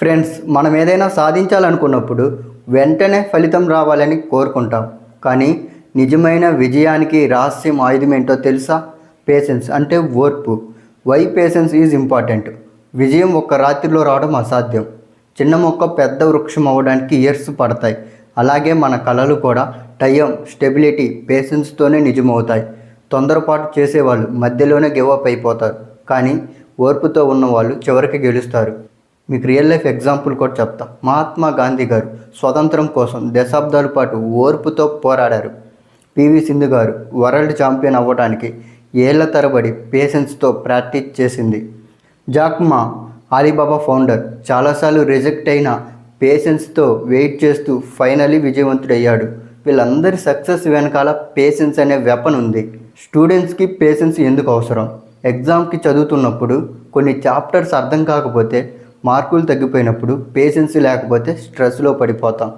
Friends, మనం ఏదైనా సాధించాలనుకున్నప్పుడు వెంటనే ఫలితం రావాలని కోరుకుంటాం. కానీ నిజమైన విజయానికి రహస్యం ఆయుధం ఏంటో తెలుసా? పేషెన్స్ అంటే ఓర్పు. Why patience is important. విజయం ఒక్క రాత్రిలో రావడం అసాధ్యం. చిన్న మొక్క పెద్ద వృక్షం అవ్వడానికి ఇయర్స్ పడతాయి. అలాగే మన కళలు కూడా టైం, స్టెబిలిటీ, పేషెన్స్తోనే నిజమవుతాయి. తొందరపాటు చేసేవాళ్ళు మధ్యలోనే గివప్ అయిపోతారు. కానీ ఓర్పుతో ఉన్నవాళ్ళు చివరికి గెలుస్తారు. మీకు రియల్ లైఫ్ ఎగ్జాంపుల్ కూడా చెప్తా. మహాత్మా గాంధీ గారు స్వతంత్రం కోసం దశాబ్దాల పాటు ఓర్పుతో పోరాడారు. పివి సింధు గారు వరల్డ్ ఛాంపియన్ అవ్వడానికి ఏళ్ల తరబడి పేషెన్స్తో ప్రాక్టీస్ చేసింది. జాక్ మా, అలీబాబా ఫౌండర్, చాలాసార్లు రిజెక్ట్ అయిన పేషెన్స్తో వెయిట్ చేస్తూ ఫైనలీ విజయవంతుడయ్యాడు. వీళ్ళందరి సక్సెస్ వెనకాల పేషెన్స్ అనే వెపన్ ఉంది. స్టూడెంట్స్కి పేషెన్స్ ఎందుకు అవసరం? ఎగ్జామ్కి చదువుతున్నప్పుడు కొన్ని చాప్టర్స్ అర్థం కాకపోతే, మార్కులు తగ్గిపోయినప్పుడు, పేషెన్స్ లేకపోతే స్ట్రెస్లో పడిపోతాం.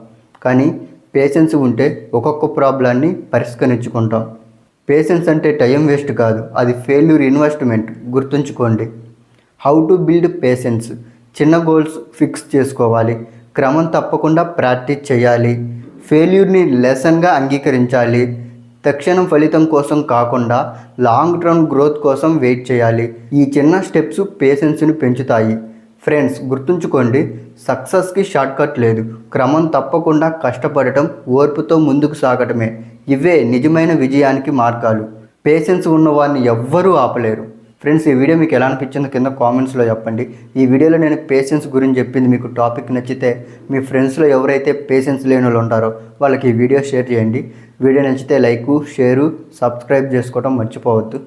కానీ పేషెన్స్ ఉంటే ఒక్కొక్క ప్రాబ్లాన్ని పరిష్కరించుకుంటాం. పేషెన్స్ అంటే టైం వేస్ట్ కాదు, అది ఫెయిల్యూర్ ఇన్వెస్ట్మెంట్. గుర్తుంచుకోండి. How to build patience. చిన్న గోల్స్ ఫిక్స్ చేసుకోవాలి. క్రమం తప్పకుండా ప్రాక్టీస్ చేయాలి. ఫెయిల్యూర్ని లెసన్గా అంగీకరించాలి. తక్షణం ఫలితం కోసం కాకుండా లాంగ్ టర్మ్ గ్రోత్ కోసం వెయిట్ చేయాలి. ఈ చిన్న స్టెప్స్ పేషెన్స్ని పెంచుతాయి. ఫ్రెండ్స్, గుర్తుంచుకోండి, సక్సెస్కి షార్ట్కట్ లేదు. క్రమం తప్పకుండా కష్టపడటం, ఓర్పుతో ముందుకు సాగటమే. ఇవే నిజమైన విజయానికి మార్గాలు. పేషెన్స్ ఉన్నవారిని ఎవ్వరూ ఆపలేరు. ఫ్రెండ్స్, ఈ వీడియో మీకు ఎలా అనిపించిందో కింద కామెంట్స్లో చెప్పండి. ఈ వీడియోలో నేను పేషెన్స్ గురించి చెప్పింది మీకు టాపిక్ నచ్చితే, మీ ఫ్రెండ్స్లో ఎవరైతే పేషెన్స్ లేని వాళ్ళు ఉంటారో వాళ్ళకి ఈ వీడియో షేర్ చేయండి. వీడియో నచ్చితే లైక్, షేరు, సబ్స్క్రైబ్ చేసుకోవడం మర్చిపోవద్దు.